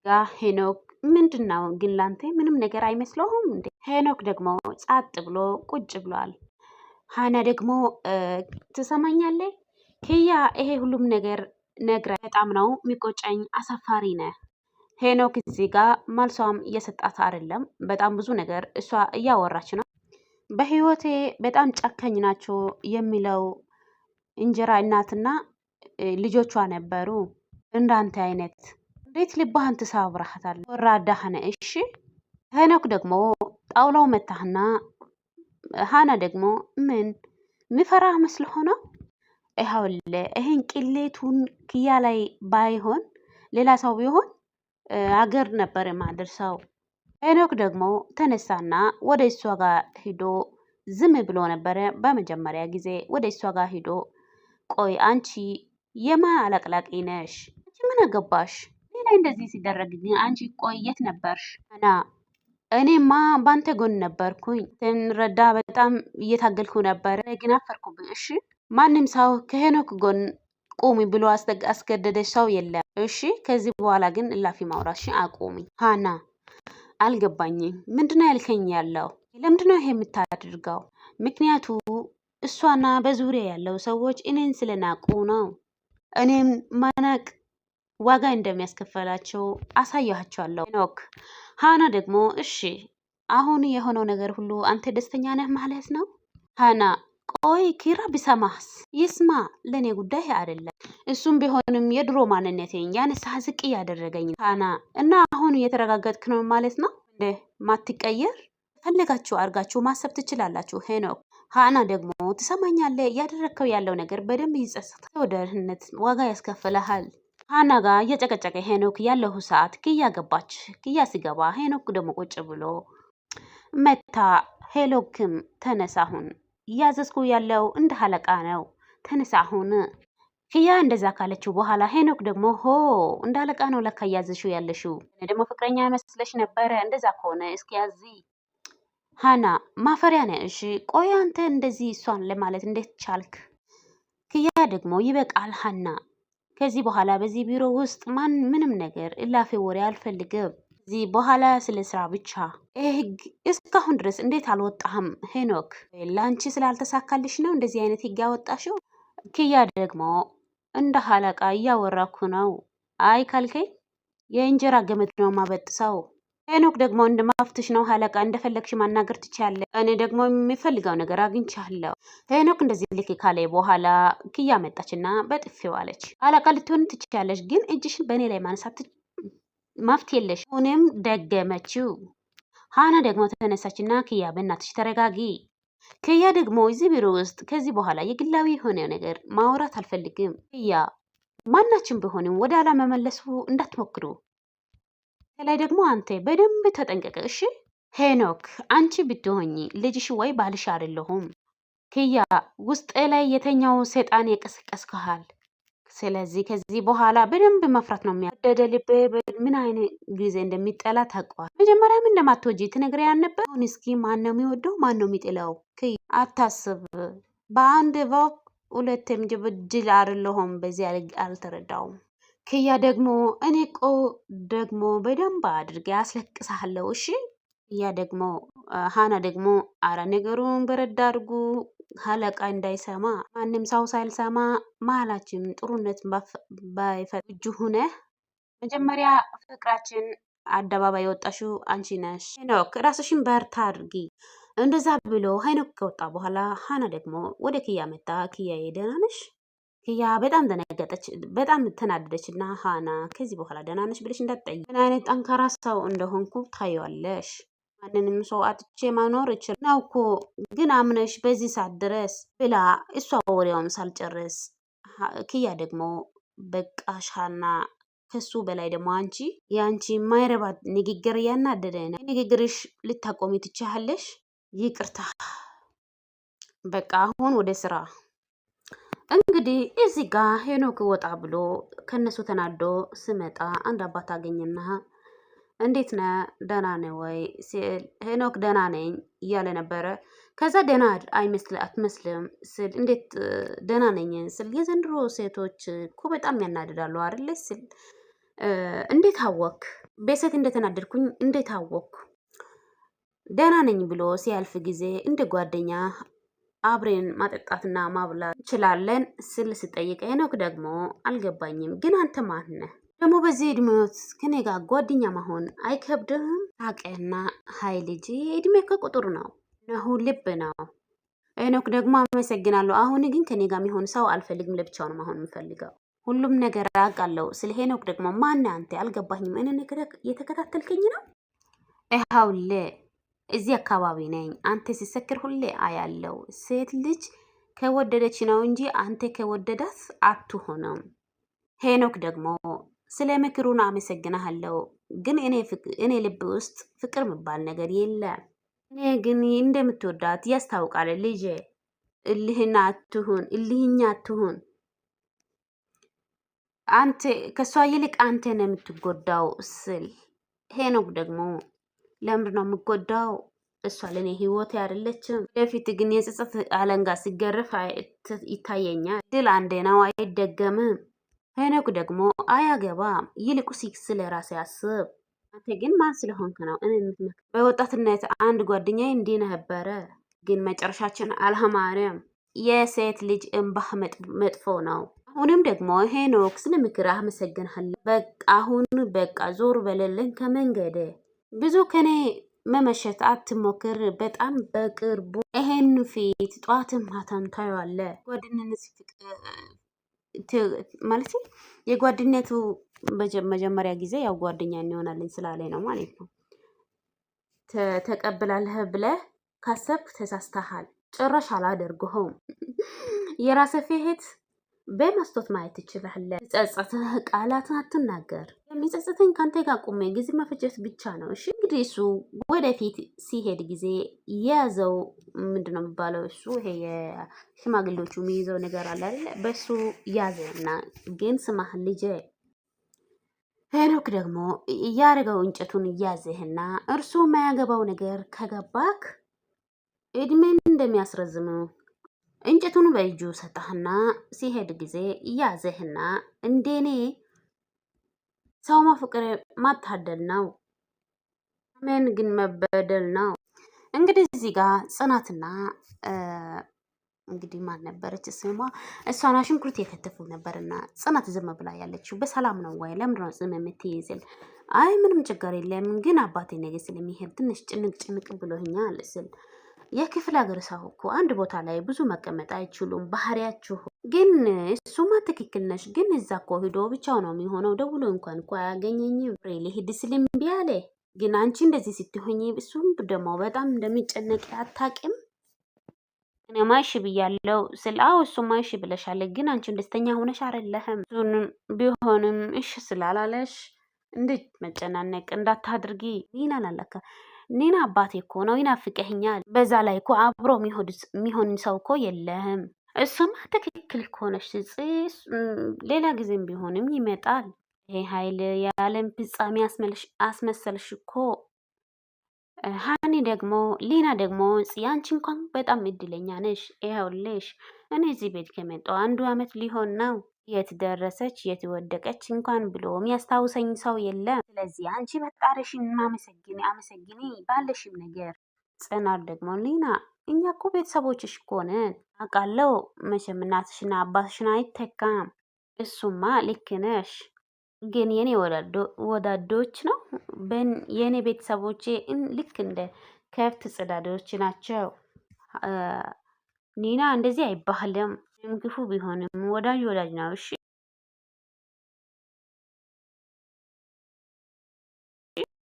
ጋ ሄኖክ ምንድነው ግን ላንተ ምንም ነገር አይመስለውም እንዴ? ሄኖክ ደግሞ ጻጥ ብሎ ቁጭ ብሏል። ሃና ደግሞ ትሰማኛለህ ኪያ፣ ይሄ ሁሉም ነገር ነግረ በጣም ነው የሚቆጨኝ፣ አሳፋሪ ነህ። ሄኖክ እዚህ ጋር ማልሷም እየሰጣት አይደለም። በጣም ብዙ ነገር እሷ እያወራች ነው። በህይወቴ በጣም ጨካኝ ናቸው የሚለው እንጀራ እናትና ልጆቿ ነበሩ። እንዳንተ አይነት እንዴት ልባህን ትሰብራታለህ? ወራዳ ነህ። እሺ ሄኖክ ደግሞ ጣውላው መታህና ሃና ደግሞ ምን ሚፈራህ መስል ሆኖ ይኸውልህ ይሄን ቅሌቱን ኪያ ላይ ባይሆን ሌላ ሰው ቢሆን አገር ነበር የማደርሰው። ሄኖክ ደግሞ ተነሳና ወደ እሷ ጋር ሂዶ ዝም ብሎ ነበረ በመጀመሪያ ጊዜ። ወደ እሷ ጋር ሂዶ ቆይ አንቺ የማን አለቅላቂ ነሽ? አንቺ ምን አገባሽ? ሌላ እንደዚህ ሲደረግ ግን አንቺ ቆይ የት ነበርሽ? እና እኔማ ባንተ ጎን ነበርኩኝ። ትንረዳ በጣም እየታገልኩ ነበረ፣ ግን አፈርኩብኝ። እሺ ማንም ሰው ከሄኖክ ጎን ቁሚ ብሎ አስገደደች ሰው የለም። እሺ ከዚህ በኋላ ግን እላፊ ማውራትሽን አቁሚ። ሃና አልገባኝም። ምንድነው ያልከኝ ያለው? ለምንድነው ይሄ የምታደርገው? ምክንያቱ እሷና በዙሪያ ያለው ሰዎች እኔን ስለናቁ ነው። እኔም ማናቅ ዋጋ እንደሚያስከፈላቸው አሳያቸዋለሁ። ሄኖክ ሃና ደግሞ እሺ አሁን የሆነው ነገር ሁሉ አንተ ደስተኛ ነህ ማለት ነው? ሃና ቆይ ኪራ ቢሰማስ? ይስማ፣ ለእኔ ጉዳይ አይደለም። እሱም ቢሆንም የድሮ ማንነቴን ያነሳ ዝቅ እያደረገኝ ሃና። እና አሁን እየተረጋገጥክ ነው ማለት ነው እንዴ? ማትቀየር ፈለጋችሁ አድርጋችሁ ማሰብ ትችላላችሁ። ሄኖክ ሃና ደግሞ ትሰማኛለህ? እያደረግከው ያለው ነገር በደንብ ይጸጽታል። ወደህነት ዋጋ ያስከፍልሃል። ሃና ጋር እየጨቀጨቀ ሄኖክ ያለሁ ሰዓት ክያ ገባች። ክያ ሲገባ ሄኖክ ደግሞ ቁጭ ብሎ መታ። ሄኖክም ተነሳሁን እያዘዝኩ ያለው እንደ አለቃ ነው፣ ተነሳሁን። ክያ እንደዛ ካለችው በኋላ ሄኖክ ደግሞ ሆ እንደ አለቃ ነው ለካ እያዘዝሽው ያለሽው፣ እኔ ደግሞ ፍቅረኛ መስለሽ ነበረ። እንደዛ ከሆነ እስኪ ያዚ ሃና ማፈሪያ ነህ። እሺ ቆይ አንተ እንደዚህ እሷን ለማለት እንዴት ቻልክ? ክያ ደግሞ ይበቃል ሃና፣ ከዚህ በኋላ በዚህ ቢሮ ውስጥ ምንም ነገር እላፊ ወሬ አልፈልግም። ከዚህ በኋላ ስለ ስራ ብቻ። ህግ እስካሁን ድረስ እንዴት አልወጣህም ሄኖክ? ለአንቺ ስላልተሳካልሽ ነው እንደዚህ አይነት ህግ ያወጣሽው? ክያ ደግሞ እንደ አለቃ እያወራኩ ነው። አይ ካልከኝ የእንጀራ ገመድ ነው ማበጥሰው። ሄኖክ ደግሞ እንደማፍትሽ ነው አለቃ፣ እንደፈለግሽ ማናገር ትችያለሽ። እኔ ደግሞ የሚፈልገው ነገር አግኝቻለሁ። ሄኖክ እንደዚህ ልክ ካለ በኋላ ክያ መጣችና በጥፊው አለች። አለቃ ልትሆን ትችያለሽ፣ ግን እጅሽን በእኔ ላይ ማንሳት ማፍት የለሽ። ሁንም ደገመችው። ሃና ደግሞ ተነሳችና ክያ በእናትሽ ተረጋጊ። ክያ ደግሞ እዚህ ቢሮ ውስጥ ከዚህ በኋላ የግላዊ የሆነ ነገር ማውራት አልፈልግም። ክያ ማናችን ቢሆንም ወደ ኋላ መመለሱ እንዳትሞክሩ። ላይ ደግሞ አንተ በደንብ ተጠንቀቀ እሺ። ሄኖክ አንቺ ብትሆኚ ልጅሽ ወይ ባልሽ አይደለሁም። ክያ ውስጥ ላይ የተኛው ሰይጣን የቀሰቀስከሃል። ስለዚህ ከዚህ በኋላ በደንብ መፍራት ነው የሚያደደ ልብ ምን አይነት ጊዜ እንደሚጠላ ታውቀዋል። መጀመሪያም እንደማትወጂ ትነግሪያን ነበር። አሁን እስኪ ማን ነው የሚወደው ማን ነው የሚጥለው? ክያ አታስብ፣ በአንድ ባብ ሁለት ጅል አይደለሁም። በዚህ አልተረዳውም። ክያ ደግሞ እኔ ቆ ደግሞ በደንብ አድርጌ አስለቅሳለሁ እሺ። ክያ ደግሞ ሃና ደግሞ አረ ነገሩን በረዳ አድርጉ አለቃ እንዳይሰማ፣ ማንም ሰው ሳይልሰማ መሀላችን ጥሩነት ባይፈት እጁ ሁነ። መጀመሪያ ፍቅራችን አደባባይ የወጣሽው አንቺ ነሽ። ሄኖክ ራስሽን በርታ አድርጊ። እንደዛ ብሎ ሄኖክ ከወጣ በኋላ ሃና ደግሞ ወደ ክያ መጣ። ክያ ደህና ነሽ? ክያ በጣም ደነገጠች፣ በጣም ተናደደች። እና ሃና ከዚህ በኋላ ደህና ነሽ ብለሽ እንዳትጠይቂ፣ ምን አይነት ጠንካራ ሰው እንደሆንኩ ታየዋለሽ። ማንንም ሰው አጥቼ ማኖር እችል ነው እኮ፣ ግን አምነሽ በዚህ ሰዓት ድረስ ብላ እሷ ወሬውም ሳልጨርስ ክያ ደግሞ በቃሽ ሃና፣ ከሱ በላይ ደግሞ አንቺ የአንቺ የማይረባ ንግግር እያናደደ ነው። ንግግርሽ ልታቆሚ ትችያለሽ። ይቅርታ በቃ አሁን ወደ ስራ። እንግዲህ እዚህ ጋር ሄኖክ ወጣ ብሎ ከነሱ ተናዶ ስመጣ አንድ አባት አገኘና እንዴት ነህ ደህና ነህ ወይ ሲል ሄኖክ ደህና ነኝ እያለ ነበረ። ከዛ ደህና አትመስልም ስል እንዴት ደህና ነኝ ስል የዘንድሮ ሴቶች እኮ በጣም ያናድዳሉ አይደል ስል እንዴት አወክ? በሴት እንደተናደድኩኝ እንዴት አወቅኩ? ደህና ነኝ ብሎ ሲያልፍ ጊዜ እንደ ጓደኛ አብሬን ማጠጣትና ማብላት እንችላለን ስል ስጠይቅ ሄኖክ ደግሞ አልገባኝም፣ ግን አንተ ማን ነህ ደግሞ በዚህ እድሜዎት ከኔ ጋር ጓደኛ መሆን አይከብድህም? ታውቅና ሀይ ልጅ እድሜ ከቁጥር ነው ነሁ ልብ ነው። ሄኖክ ደግሞ አመሰግናለሁ፣ አሁን ግን ከኔ ጋር የሚሆን ሰው አልፈልግም፣ ለብቻው ነው መሆን የምፈልገው። ሁሉም ነገር አውቃለሁ። ስለ ሄኖክ ደግሞ ማን አንተ? አልገባኝም። እኔ የተከታተልከኝ ነው? ይኸውልህ እዚህ አካባቢ ነኝ። አንተ ሲሰክር ሁሌ አያለው። ሴት ልጅ ከወደደች ነው እንጂ አንተ ከወደዳት አትሆንም። ሄኖክ ደግሞ ስለ ምክሩን አመሰግናለሁ፣ ግን እኔ ልብ ውስጥ ፍቅር የሚባል ነገር የለም። እኔ ግን እንደምትወዳት ያስታውቃል ልጄ። እልህኛ አትሁን። አንተ ከሷ ይልቅ አንተ ነው የምትጎዳው ስል ሄኖክ ደግሞ ለምንድን ነው የምጎዳው? እሷ ለኔ ህይወት አይደለችም። በፊት ግን የጸጸት አለንጋ ሲገርፍ ይታየኛል። ድል አንዴ ነው አይደገምም። ሄኖክ ደግሞ አያገባም፣ ይልቁስ ስለ ራሴ አስብ። አንተ ግን ማን ስለሆንክ ነው እኔ የምትመክረው? በወጣትነት አንድ ጓደኛዬ እንዲህ ነበረ፣ ግን መጨረሻችን አልሃማረም። የሴት ልጅ እንባህ መጥፎ ነው። አሁንም ደግሞ ሄኖክ ስለ ምክር አመሰግናለሁ። በቃ አሁን በቃ ዞር በለልን ከመንገድ። ብዙ ከኔ መመሸት አትሞክር። በጣም በቅርቡ ይሄን ፊት ጧትም ማታም ታየዋለህ። ጓደኝነት ማለት የጓደኝነቱ መጀመሪያ ጊዜ ያው ጓደኛ እንሆናለን ስላለኝ ነው ማለት ነው። ተቀብላለህ ብለህ ካሰብክ ተሳስተሃል። ጭራሽ አላደርገውም። የራስህ ፊት በመስታወት ማየት ትችላለህ። ጸጸትህ ቃላትን አትናገር። የሚጸጸተኝ ካንተ ጋር ቁሜ ጊዜ መፈጀት ብቻ ነው። እሺ እንግዲህ እሱ ወደፊት ሲሄድ ጊዜ የያዘው ምንድን ነው የሚባለው? እሱ ይሄ የሽማግሌዎቹ የሚይዘው ነገር አለ አይደለ? በሱ ያዘና ግን ስማህ ልጄ፣ ሄኖክ ደግሞ እያደረገው እንጨቱን እያዘህና እርሱ የማያገባው ነገር ከገባክ እድሜን እንደሚያስረዝሙ እንጨቱን በእጁ ሰጣህና ሲሄድ ጊዜ እያዘህና እንደኔ ሰው ማፍቀር ማታደል ነው። ምን ግን መበደል ነው። እንግዲህ እዚህ ጋር ጽናትና እንግዲህ ማን ነበረች ስሟ? እሷና ሽንኩርት የከተፉ ነበርና ጽናት ዝም ብላ ያለችው በሰላም ነው ወይ? ለምንድን ነው ዝም የምትይዝል? አይ ምንም ችግር የለም፣ ግን አባቴ ነገ ስለሚሄድ ትንሽ ጭንቅ ብሎኛል ስል የክፍለ ሀገር ሰው እኮ አንድ ቦታ ላይ ብዙ መቀመጥ አይችሉም። ባህሪያችሁ ግን እሱማ ትክክል ነሽ። ግን እዛ እኮ ሂዶ ብቻው ነው የሚሆነው። ደውሎ እንኳን እኮ አያገኘኝም። ሊሄድ ስልም እምቢ አለ። ግን አንቺ እንደዚህ ስትሆኝ እሱም ደግሞ በጣም እንደሚጨነቅ አታውቂም? እኔማ እሺ ብያለሁ ስል አዎ እሱማ እሺ ብለሻለ፣ ግን አንቺን ደስተኛ ሆነሽ አይደለህም። እሱንም ቢሆንም እሺ ስላላለሽ እንዴት መጨናነቅ እንዳታድርጊ። ኒናን አለካ ኒና አባቴ እኮ ነው ይናፍቀኛል። በዛ ላይ እኮ አብሮ የሚሆን ሰው እኮ የለህም። እሱማ ትክክል ከሆነሽ ሌላ ጊዜም ቢሆንም ይመጣል። ይሄ ኃይል የዓለም ፍጻሜ አስመሰልሽ እኮ። ሀኒ ደግሞ ሊና ደግሞ ያንቺ እንኳን በጣም እድለኛ ነሽ። ይኸውልሽ እኔ እዚህ ቤት ከመጣሁ 1 ዓመት ሊሆን ነው። የት ደረሰች የት ወደቀች እንኳን ብሎ የሚያስታውሰኝ ሰው የለም። ስለዚህ አንቺ ፈጣሪሽን አመሰግኒ ባለሽም ነገር። ጽናት ደግሞ ሊና እኛ እኮ ቤተሰቦችሽ እኮ ነን አውቃለሁ። መቼም እናትሽና አባትሽን አይተካም። እሱማ ልክ ነሽ፣ ግን የኔ ወዳዶች ነው የኔ ቤተሰቦቼ ልክ እንደ ከብት ጽዳዶች ናቸው። ኒና እንደዚህ አይባልም። ክፉ ቢሆንም ወዳጅ ነው። እሺ